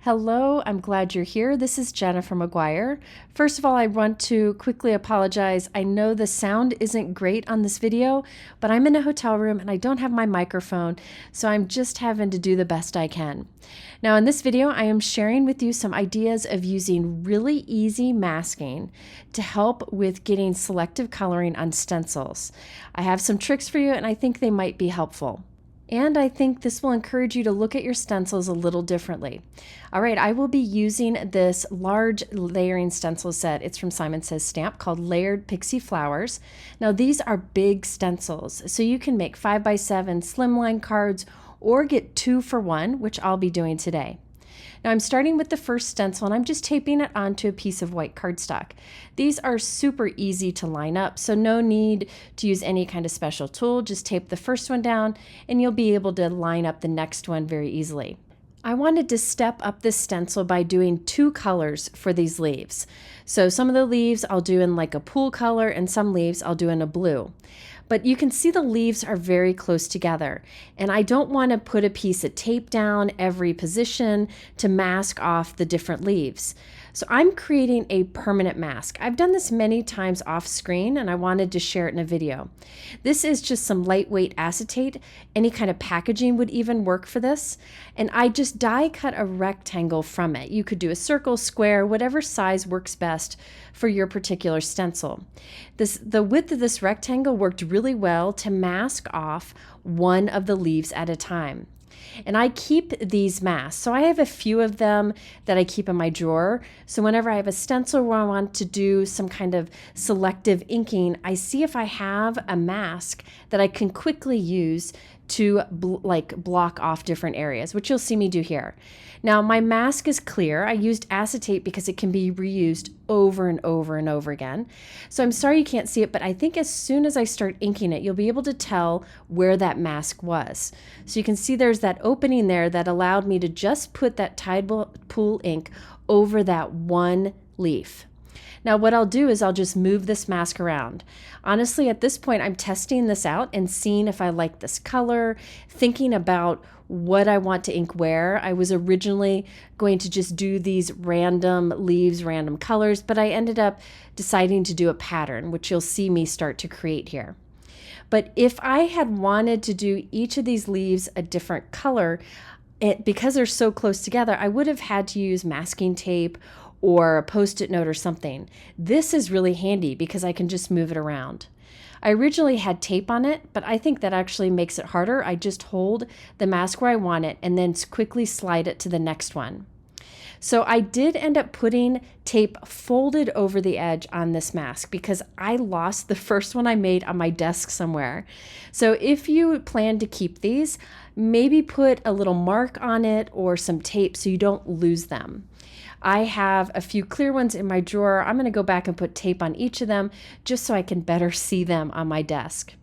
Hello, I'm glad you're here. This is Gina from McGuire. First of all, I want to quickly apologize. I know the sound isn't great on this video, but I'm in a hotel room and I don't have my microphone, so I'm just having to do the best I can. Now in this video, I am sharing with you some ideas of using really easy masking to help with getting selective coloring on stencils. I have some tricks for you and I think they might be helpful. And I think this will encourage you to look at your stencils a little differently. All right, I will be using this large layering stencil set. It's from Simon Says Stamp called Layered Pixie Flowers. Now these are big stencils, so you can make 5x7 slimline cards or get 2 for 1, which I'll be doing today. Now I'm starting with the first stencil and I'm just taping it onto a piece of white cardstock. These are super easy to line up, so no need to use any kind of special tool. Just tape the first one down and you'll be able to line up the next one very easily. I wanted to step up this stencil by doing 2 colors for these leaves. So some of the leaves I'll do in like a pool color and some leaves I'll do in a blue. But you can see the leaves are very close together, and I don't want to put a piece of tape down every position to mask off the different leaves. So I'm creating a permanent mask. I've done this many times off screen and I wanted to share it in a video. This is just some lightweight acetate. Any kind of packaging would even work for this. And I just die cut a rectangle from it. You could do a circle, square, whatever size works best for your particular stencil. The width of this rectangle worked really well to mask off one of the leaves at a time. And I keep these masks. So I have a few of them that I keep in my drawer. So whenever I have a stencil where I want to do some kind of selective inking, I see if I have a mask that I can quickly use to block off different areas, which you'll see me do here. Now my mask is clear. I used acetate because it can be reused over and over and over again. So I'm sorry you can't see it, but I think as soon as I start inking it, you'll be able to tell where that mask was. So you can see there's that opening there that allowed me to just put that Tide Pool ink over that one leaf. Now what I'll do is I'll just move this mask around. Honestly, at this point, I'm testing this out and seeing if I like this color, thinking about what I want to ink where. I was originally going to just do these random leaves, random colors, but I ended up deciding to do a pattern, which you'll see me start to create here. But if I had wanted to do each of these leaves a different color, because they're so close together, I would have had to use masking tape or a Post-it note or something. This is really handy because I can just move it around. I originally had tape on it, but I think that actually makes it harder. I just hold the mask where I want it and then quickly slide it to the next one. So I did end up putting tape folded over the edge on this mask because I lost the first one I made on my desk somewhere. So if you plan to keep these, maybe put a little mark on it or some tape so you don't lose them. I have a few clear ones in my drawer. I'm going to go back and put tape on each of them just so I can better see them on my desk.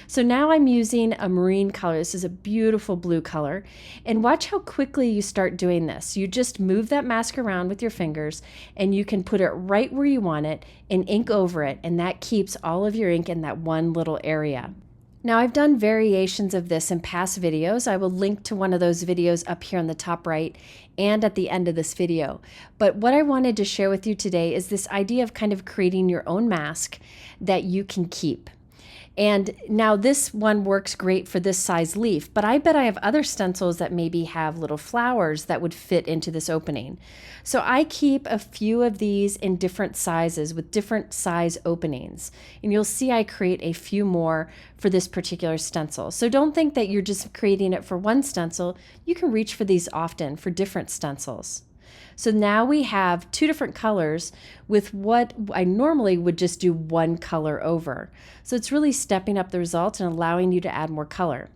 So now I'm using a marine color. This is a beautiful blue color. And watch how quickly you start doing this. You just move that mask around with your fingers and you can put it right where you want it and ink over it. And that keeps all of your ink in that one little area. Now I've done variations of this in past videos. I will link to one of those videos up here on the top right and at the end of this video. But what I wanted to share with you today is this idea of kind of creating your own mask that you can keep. And now this one works great for this size leaf, but I bet I have other stencils that maybe have little flowers that would fit into this opening. So I keep a few of these in different sizes with different size openings. And you'll see I create a few more for this particular stencil. So don't think that you're just creating it for one stencil. You can reach for these often for different stencils. So now we have 2 different colors with what I normally would just do one color over. So it's really stepping up the result and allowing you to add more color.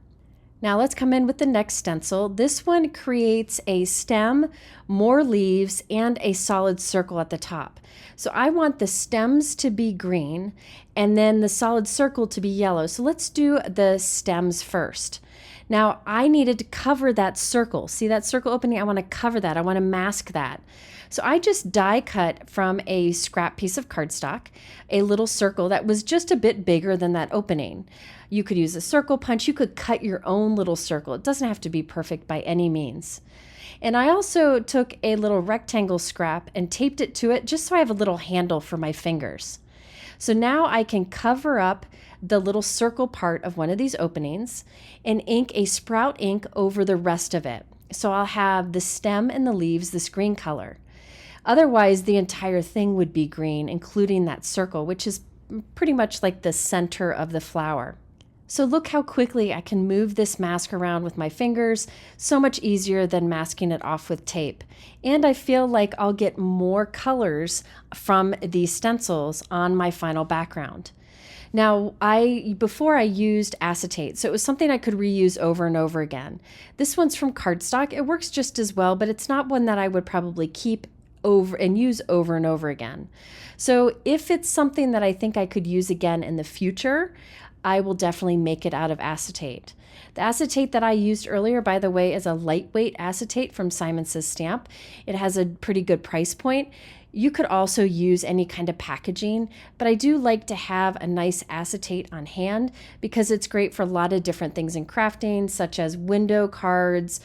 Now let's come in with the next stencil. This one creates a stem, more leaves, and a solid circle at the top. So I want the stems to be green and then the solid circle to be yellow. So let's do the stems first. Now I needed to cover that circle. See that circle opening? I want to cover that. I want to mask that. So I just die cut from a scrap piece of cardstock, a little circle that was just a bit bigger than that opening. You could use a circle punch. You could cut your own little circle. It doesn't have to be perfect by any means. And I also took a little rectangle scrap and taped it to it just so I have a little handle for my fingers. So now I can cover up the little circle part of one of these openings and ink a sprout ink over the rest of it. So I'll have the stem and the leaves this green color. Otherwise, the entire thing would be green, including that circle, which is pretty much like the center of the flower. So look how quickly I can move this mask around with my fingers, so much easier than masking it off with tape. And I feel like I'll get more colors from these stencils on my final background. Now, before I used acetate, so it was something I could reuse over and over again. This one's from Cardstock. It works just as well, but it's not one that I would probably keep over and use over and over again. So if it's something that I think I could use again in the future, I will definitely make it out of acetate. The acetate that I used earlier, by the way, is a lightweight acetate from Simon Says Stamp. It has a pretty good price point. You could also use any kind of packaging, but I do like to have a nice acetate on hand because it's great for a lot of different things in crafting, such as window cards,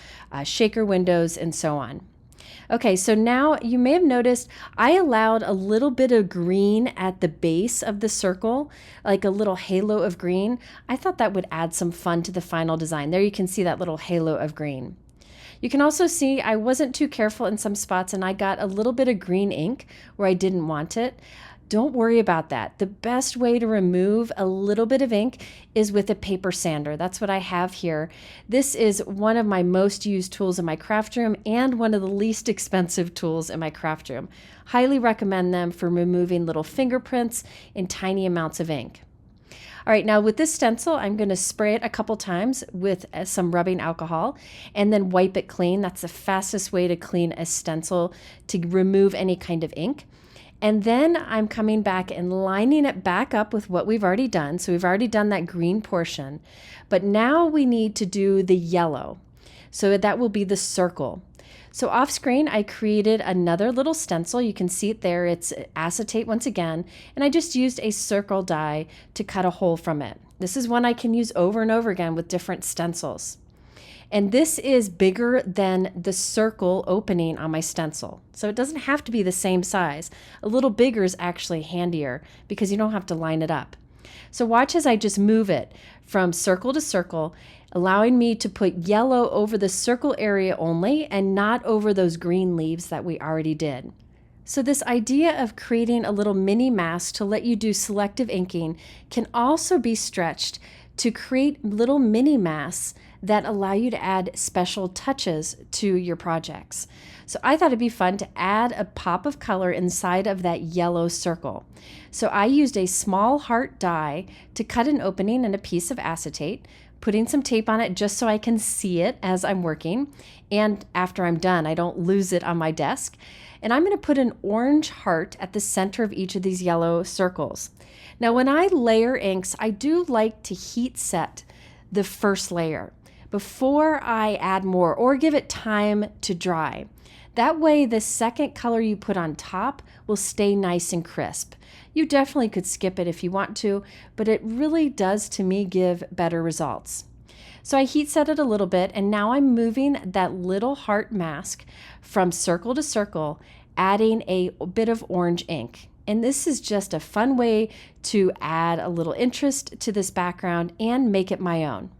shaker windows, and so on. Okay, so now you may have noticed I allowed a little bit of green at the base of the circle, like a little halo of green. I thought that would add some fun to the final design. There you can see that little halo of green. You can also see I wasn't too careful in some spots and I got a little bit of green ink where I didn't want it. Don't worry about that. The best way to remove a little bit of ink is with a paper sander. That's what I have here. This is one of my most used tools in my craft room and one of the least expensive tools in my craft room. Highly recommend them for removing little fingerprints in tiny amounts of ink. All right, now with this stencil, I'm going to spray it a couple times with some rubbing alcohol and then wipe it clean. That's the fastest way to clean a stencil to remove any kind of ink. And then I'm coming back and lining it back up with what we've already done. So we've already done that green portion, but now we need to do the yellow. So that will be the circle. So off screen, I created another little stencil. You can see it there. It's acetate once again, and I just used a circle die to cut a hole from it. This is one I can use over and over again with different stencils. And this is bigger than the circle opening on my stencil. So it doesn't have to be the same size. A little bigger is actually handier because you don't have to line it up. So watch as I just move it from circle to circle, allowing me to put yellow over the circle area only and not over those green leaves that we already did. So this idea of creating a little mini mask to let you do selective inking can also be stretched to create little mini masks that allow you to add special touches to your projects. So I thought it'd be fun to add a pop of color inside of that yellow circle. So I used a small heart die to cut an opening in a piece of acetate, putting some tape on it just so I can see it as I'm working. And after I'm done, I don't lose it on my desk. And I'm going to put an orange heart at the center of each of these yellow circles. Now, when I layer inks, I do like to heat set the first layer before I add more or give it time to dry. That way, the second color you put on top will stay nice and crisp. You definitely could skip it if you want to, but it really does, to me, give better results. So I heat set it a little bit, and now I'm moving that little heart mask from circle to circle, adding a bit of orange ink. And this is just a fun way to add a little interest to this background and make it my own.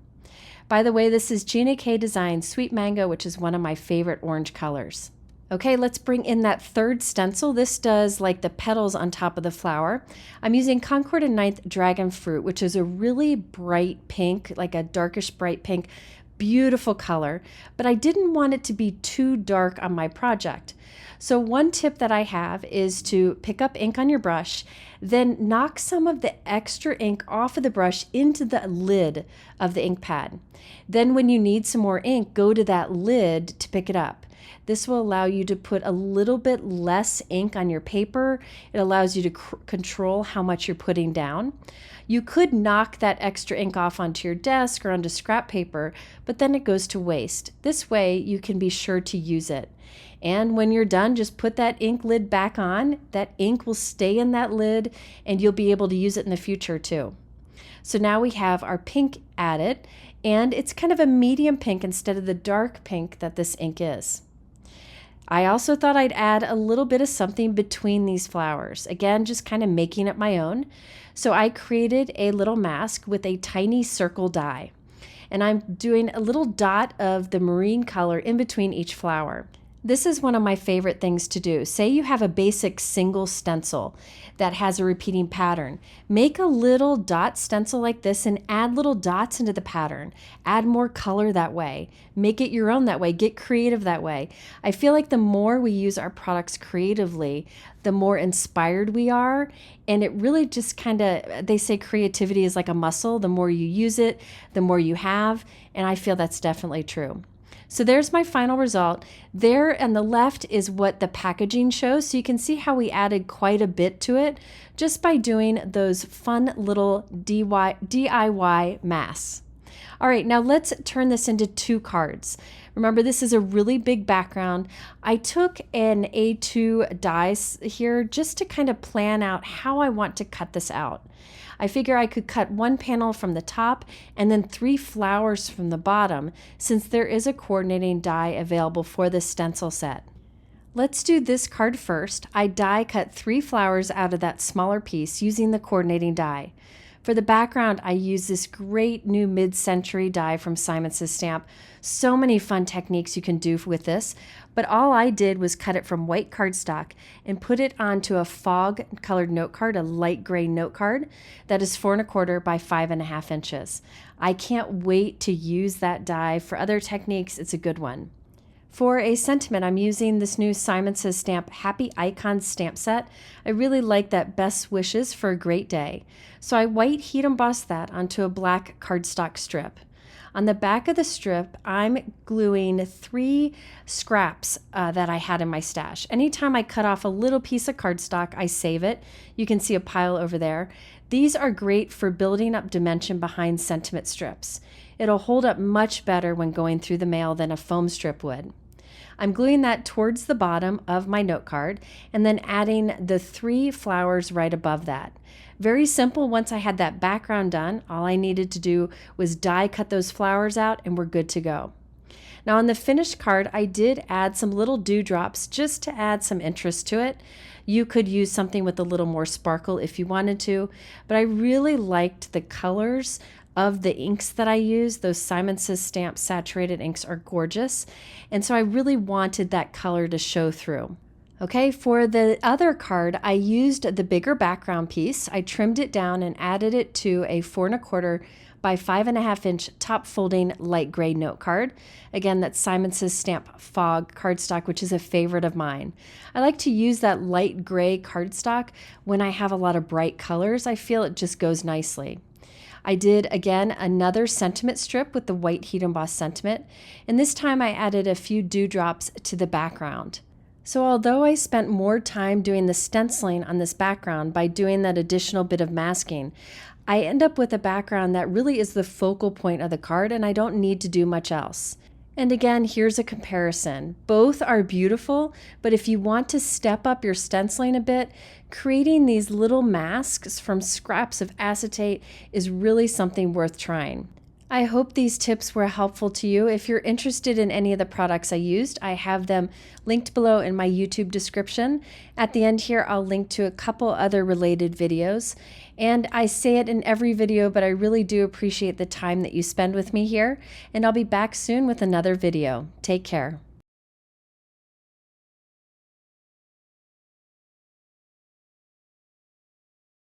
By the way, this is Gina K Design Sweet Mango, which is one of my favorite orange colors. Okay, let's bring in that third stencil. This does like the petals on top of the flower. I'm using Concord and 9th Dragonfruit, which is a really bright pink, like a darkish bright pink, beautiful color, but I didn't want it to be too dark on my project. So one tip that I have is to pick up ink on your brush, then knock some of the extra ink off of the brush into the lid of the ink pad. Then when you need some more ink, go to that lid to pick it up. This will allow you to put a little bit less ink on your paper. It allows you to control how much you're putting down. You could knock that extra ink off onto your desk or onto scrap paper, but then it goes to waste. This way you can be sure to use it. And when you're done, just put that ink lid back on. That ink will stay in that lid and you'll be able to use it in the future too. So now we have our pink added, and it's kind of a medium pink instead of the dark pink that this ink is. I also thought I'd add a little bit of something between these flowers. Again, just kind of making it my own. So I created a little mask with a tiny circle die. And I'm doing a little dot of the marine color in between each flower. This is one of my favorite things to do. Say you have a basic single stencil that has a repeating pattern. Make a little dot stencil like this and add little dots into the pattern. Add more color that way. Make it your own that way. Get creative that way. I feel like the more we use our products creatively, the more inspired we are. And it really just kind of, they say creativity is like a muscle. The more you use it, the more you have. And I feel that's definitely true. So there's my final result. There on the left is what the packaging shows. So you can see how we added quite a bit to it just by doing those fun little DIY masks. All right, now let's turn this into 2 cards. Remember, this is a really big background. I took an A2 die here just to kind of plan out how I want to cut this out. I figure I could cut 1 panel from the top and then 3 flowers from the bottom, since there is a coordinating die available for this stencil set. Let's do this card first. I die cut 3 flowers out of that smaller piece using the coordinating die. For the background, I use this great new mid-century die from Simon Says Stamp. So many fun techniques you can do with this, but all I did was cut it from white cardstock and put it onto a fog colored note card, a light gray note card that is 4 1/4 by 5.5 inches. I can't wait to use that die. For other techniques, it's a good one. For a sentiment, I'm using this new Simon Says Stamp Happy Icons stamp set. I really like that best wishes for a great day. So I white heat embossed that onto a black cardstock strip. On the back of the strip, I'm gluing 3 scraps that I had in my stash. Anytime I cut off a little piece of cardstock, I save it. You can see a pile over there. These are great for building up dimension behind sentiment strips. It'll hold up much better when going through the mail than a foam strip would. I'm gluing that towards the bottom of my note card and then adding the 3 flowers right above that. Very simple. Once I had that background done, all I needed to do was die cut those flowers out and we're good to go. Now on the finished card, I did add some little dewdrops just to add some interest to it. You could use something with a little more sparkle if you wanted to, but I really liked the colors of the inks that I use. Those Simon Says Stamp saturated inks are gorgeous, and so I really wanted that color to show through. Okay, for the other card, I used the bigger background piece. I trimmed it down and added it to a 4 1/4 by 5.5 inch top folding light gray note card. Again, that's Simon Says Stamp Fog cardstock, which is a favorite of mine. I like to use that light gray cardstock when I have a lot of bright colors. I feel it just goes nicely. I did, again, another sentiment strip with the white heat embossed sentiment, and this time I added a few dewdrops to the background. So although I spent more time doing the stenciling on this background by doing that additional bit of masking, I end up with a background that really is the focal point of the card, and I don't need to do much else. And again, here's a comparison. Both are beautiful, but if you want to step up your stenciling a bit, creating these little masks from scraps of acetate is really something worth trying. I hope these tips were helpful to you. If you're interested in any of the products I used, I have them linked below in my YouTube description. At the end here, I'll link to a couple other related videos. And I say it in every video, but I really do appreciate the time that you spend with me here. And I'll be back soon with another video. Take care.